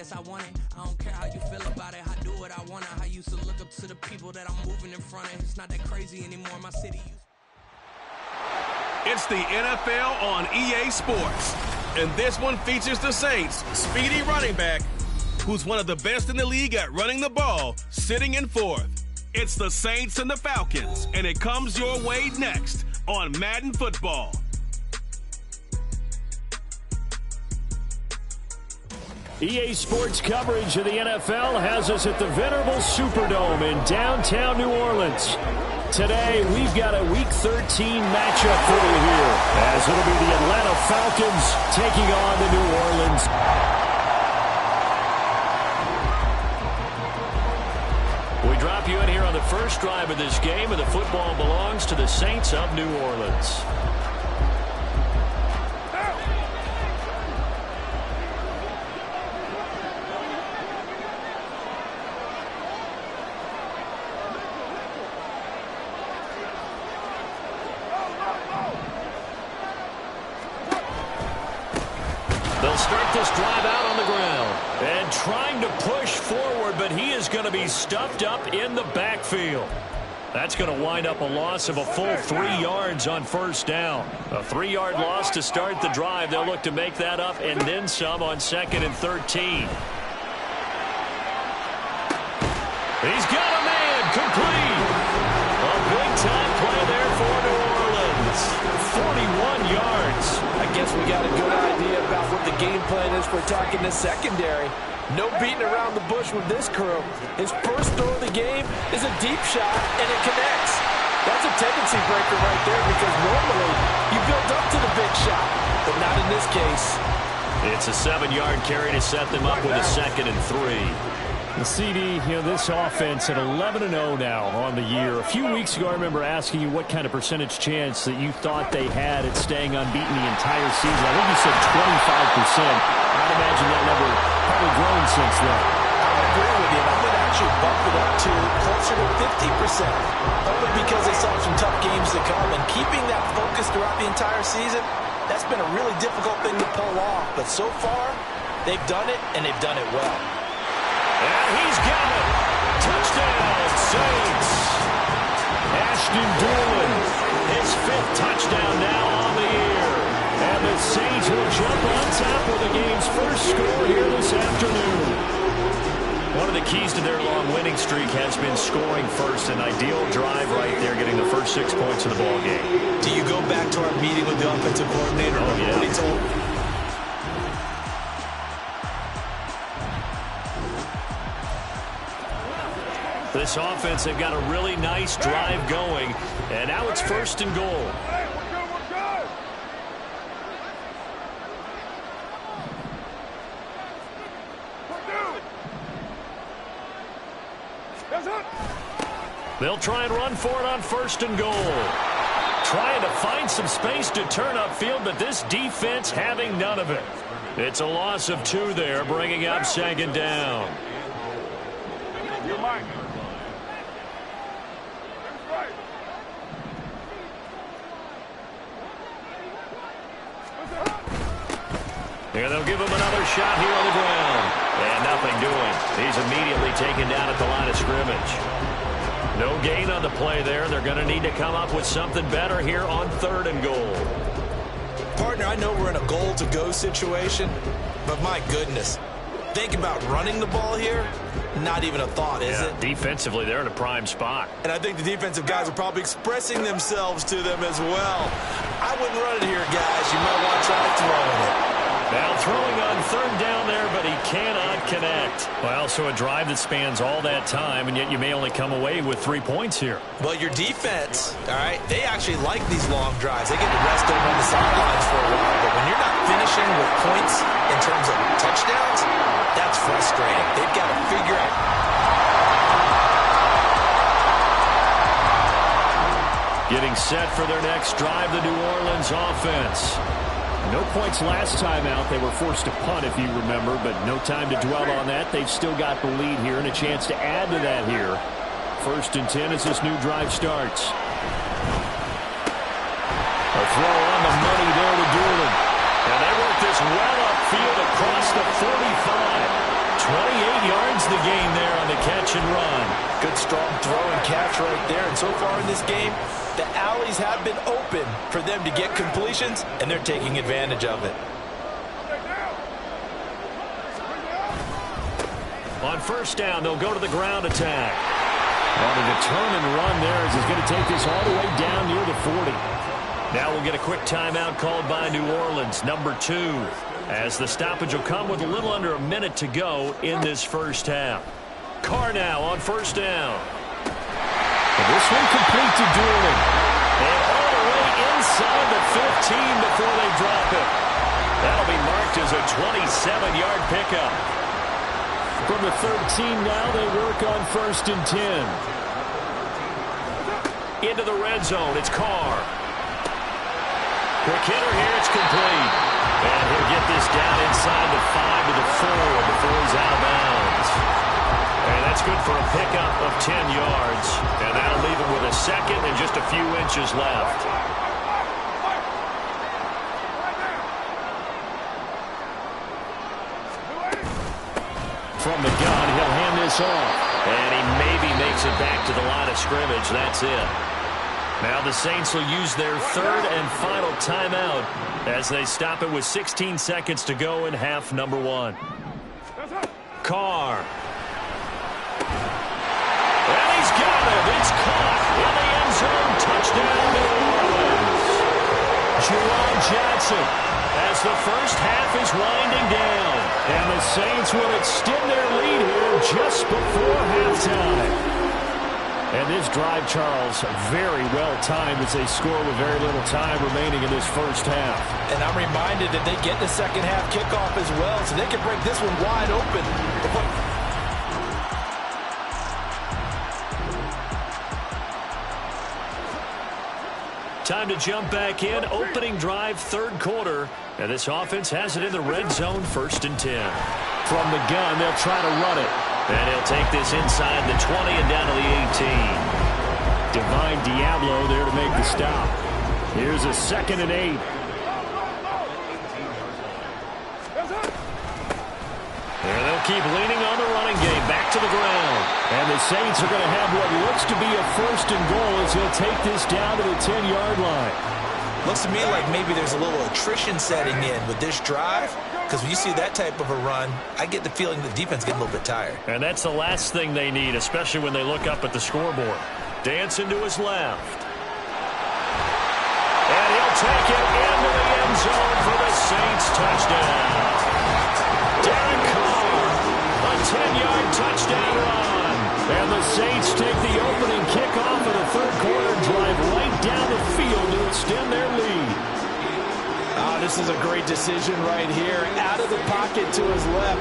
guess I want it. I don't care how you feel about it. I do what I want. I used to look up to the people that I'm moving in front of. It's not that crazy anymore. My city used. It's the NFL on EA Sports. And this one features the Saints' speedy running back, who's one of the best in the league at running the ball, sitting in fourth. It's the Saints and the Falcons, and it comes your way next on Madden Football. EA Sports coverage of the NFL has us at the venerable Superdome in downtown New Orleans. Today, we've got a Week 13 matchup for you here, as it'll be the Atlanta Falcons taking on the New Orleans. We drop you in here on the first drive of this game, and the football belongs to the Saints of New Orleans. They'll start this drive out on the ground and trying to push forward, but he is going to be stuffed up in the backfield. That's going to wind up a loss of a full 3 yards on first down. A 3-yard loss to start the drive. They'll look to make that up and then some on 2nd and 13. He's got a man complete. A big-time play there for New Orleans. 41 yards. I guess we got a good idea about what the game plan is for attacking the secondary. No beating around the bush with this crew. His first throw of the game is a deep shot, and it connects. That's a tendency breaker right there because normally you build up to the big shot, but not in this case. It's a 7-yard carry to set them up with a 2nd and 3. The CD, this offense at 11-0 now on the year. A few weeks ago, I remember asking you what kind of percentage chance that you thought they had at staying unbeaten the entire season. I think you said 25%. I'd imagine that number probably grown since then. I agree with you. I would actually bump it up to closer to 50%. Only because they saw some tough games to come. And keeping that focus throughout the entire season, that's been a really difficult thing to pull off. But so far, they've done it, and they've done it well. And he's got it. Touchdown, Saints. Ashton Doolin, his 5th touchdown now on the year. And the Saints will jump on top of the game's first score here this afternoon. One of the keys to their long winning streak has been scoring first. An ideal drive right there, getting the first 6 points of the ball game. Do you go back to our meeting with the offensive coordinator? Oh, yeah. What he told me? This offense, they've got a really nice drive going, and now it's 1st and goal. They'll try and run for it on 1st and goal. Trying to find some space to turn upfield, but this defense having none of it. It's a loss of 2 there, bringing up 2nd down. And they'll give him another shot here on the ground. And nothing doing. He's immediately taken down at the line of scrimmage. No gain on the play there. They're going to need to come up with something better here on 3rd and goal. Partner, I know we're in a goal-to-go situation, but my goodness. Think about running the ball here. Not even a thought, is it? Defensively, they're in a prime spot. And I think the defensive guys are probably expressing themselves to them as well. I wouldn't run it here, guys. You might want to try throwing it. Now throwing on 3rd down there, but he cannot connect. Well, so a drive that spans all that time, and yet you may only come away with 3 points here. Well, your defense, all right, they actually like these long drives. They get to rest over on the sidelines for a while. But when you're not finishing with points in terms of touchdowns, that's frustrating. They've got to figure out. Getting set for their next drive, the New Orleans offense. No points last time out. They were forced to punt, if you remember, but no time to dwell on that. They've still got the lead here and a chance to add to that here. 1st and 10 as this new drive starts. A throw on the money there to Doolin. And they work this well upfield across the 45. the gain there on the catch and run. Good strong throw and catch right there. And so far in this game, the alleys have been open for them to get completions, and they're taking advantage of it. On first down, they'll go to the ground attack. On a determined run there as he's going to take this all the way down near the 40. Now we'll get a quick timeout called by New Orleans, number 2, as the stoppage will come with a little under a minute to go in this first half. Carr now on first down. And this one complete to Doolin. And all the way inside the 15 before they drop it. That'll be marked as a 27-yard pickup. From the 13 now, they work on first and 10. Into the red zone, it's Carr. Quick hitter here, it's complete. And he'll get this down inside the 5 to the 4 before he's out of bounds. And that's good for a pickup of 10 yards. And that'll leave him with a second and just a few inches left. From the gun, he'll hand this off. And he maybe makes it back to the line of scrimmage. That's it. Now the Saints will use their third and final timeout as they stop it with 16 seconds to go in half number 1. Carr. And he's got it. It's caught in the end zone. Touchdown, New Orleans. Juwan Johnson. As the first half is winding down. And the Saints will extend their lead here just before halftime. And this drive, Charles, very well timed as they score with very little time remaining in this first half. And I'm reminded that they get the second half kickoff as well, so they can break this one wide open. Time to jump back in. Opening drive, third quarter. And this offense has it in the red zone, first and 10. From the gun, they'll try to run it. And he'll take this inside the 20 and down to the 18. Divine Diablo there to make the stop. Here's a 2nd and 8. And they'll keep leaning on the running game. Back to the ground. And the Saints are going to have what looks to be a first and goal as he'll take this down to the 10-yard line. Looks to me like maybe there's a little attrition setting in with this drive. Because when you see that type of a run, I get the feeling the defense getting a little bit tired. And that's the last thing they need, especially when they look up at the scoreboard. Dancing to his left. And he'll take it into the end zone for the Saints touchdown. Derek Carr, a 10-yard touchdown run. And the Saints take the opening kickoff of the third quarter and drive right down the field to extend their lead. Oh, this is a great decision right here. Out of the pocket to his left.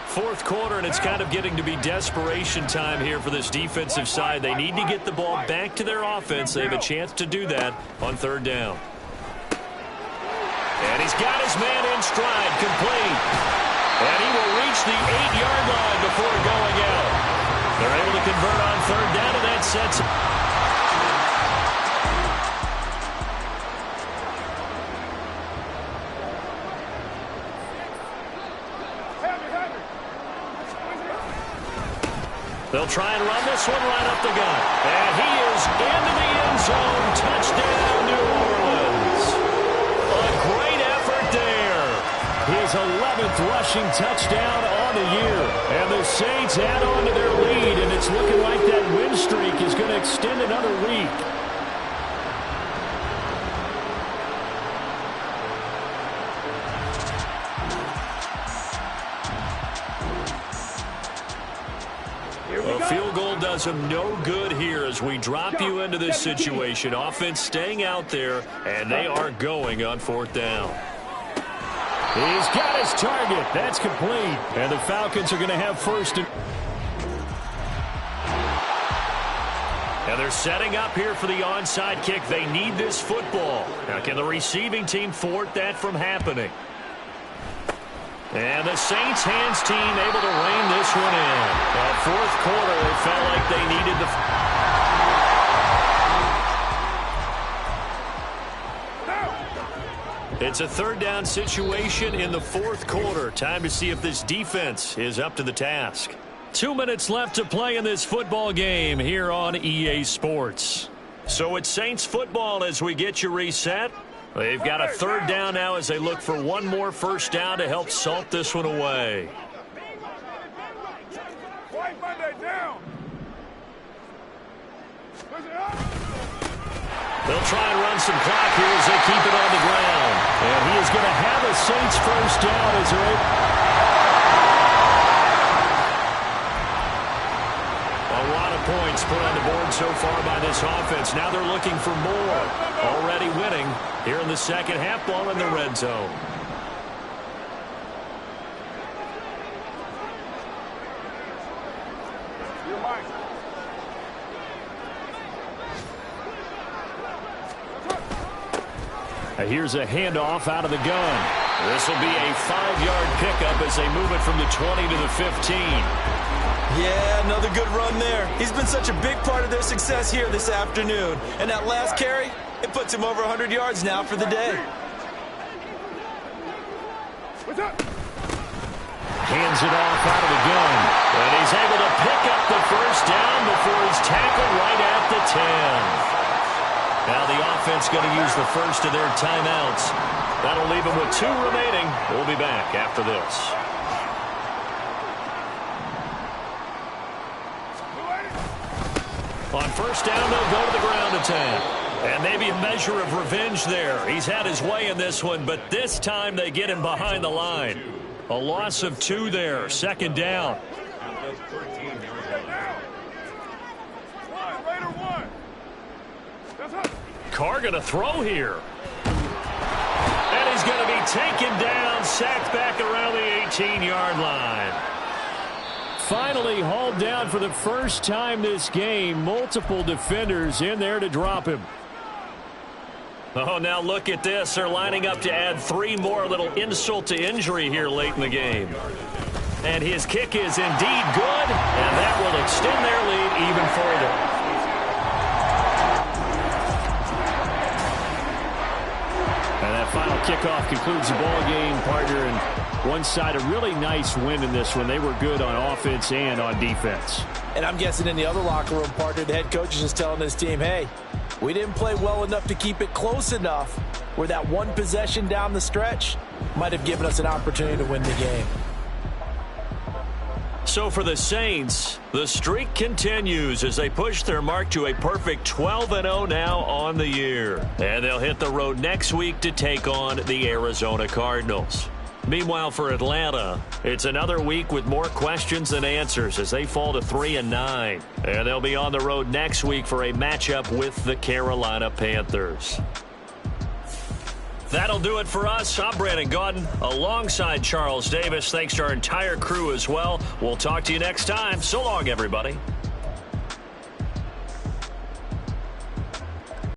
Fourth quarter, and it's kind of getting to be desperation time here for this defensive side. They need to get the ball back to their offense. They have a chance to do that on third down. And he's got his man in stride, complete. And he will reach the 8-yard line before going out. They're able to convert on third down, and that sets it. They'll try and run this one right up the gut. And he is into the end zone. Touchdown, New Orleans. A great effort there. His 11th rushing touchdown on the year. And the Saints add on to their lead, and it's looking like that win streak is going to extend another week. A field goal does him no good here as we drop you into this situation. Offense staying out there, and they are going on fourth down. He's got his target. That's complete. And the Falcons are going to have first and... And they're setting up here for the onside kick. They need this football. Now, can the receiving team thwart that from happening? And the Saints hands team able to rein this one in. Fourth quarter, they felt like they needed the... It's a third down situation in the fourth quarter. Time to see if this defense is up to the task. 2 minutes left to play in this football game here on EA Sports. So it's Saints football as we get you reset. They've got a third down now as they look for one more first down to help salt this one away. They'll try and run some clock here as they keep it on the ground. And he is going to have a Saints first down as they're able. A lot of points put on the board so far by this offense. Now they're looking for more. Already winning here in the second half, ball in the red zone. Here's a handoff out of the gun. This will be a 5-yard pickup as they move it from the 20 to the 15. Yeah, another good run there. He's been such a big part of their success here this afternoon. And that last carry, it puts him over 100 yards now for the day. Hands it off out of the gun. And he's able to pick up the first down before he's tackled right at the 10. Now the offense going to use the first of their timeouts. That'll leave them with 2 remaining. We'll be back after this. On first down, they'll go to the ground attack. And maybe a measure of revenge there. He's had his way in this one, but this time they get him behind the line. A loss of 2 there. Second down. Carr going to throw here. And he's going to be taken down, sacked back around the 18-yard line. Finally hauled down for the first time this game. Multiple defenders in there to drop him. Oh, now look at this. They're lining up to add 3 more, a little insult to injury here late in the game. And his kick is indeed good, and that will extend their lead even further. And that final kickoff concludes the ball game, partner. And one side, a really nice win in this one. They were good on offense and on defense. And I'm guessing in the other locker room, partner, the head coach is just telling his team, hey, we didn't play well enough to keep it close enough where that one possession down the stretch might have given us an opportunity to win the game. So for the Saints, the streak continues as they push their mark to a perfect 12-0 now on the year. And they'll hit the road next week to take on the Arizona Cardinals. Meanwhile, for Atlanta, it's another week with more questions than answers as they fall to 3-9. And they'll be on the road next week for a matchup with the Carolina Panthers. That'll do it for us. I'm Brandon Gaudin alongside Charles Davis. Thanks to our entire crew as well. We'll talk to you next time. So long, everybody.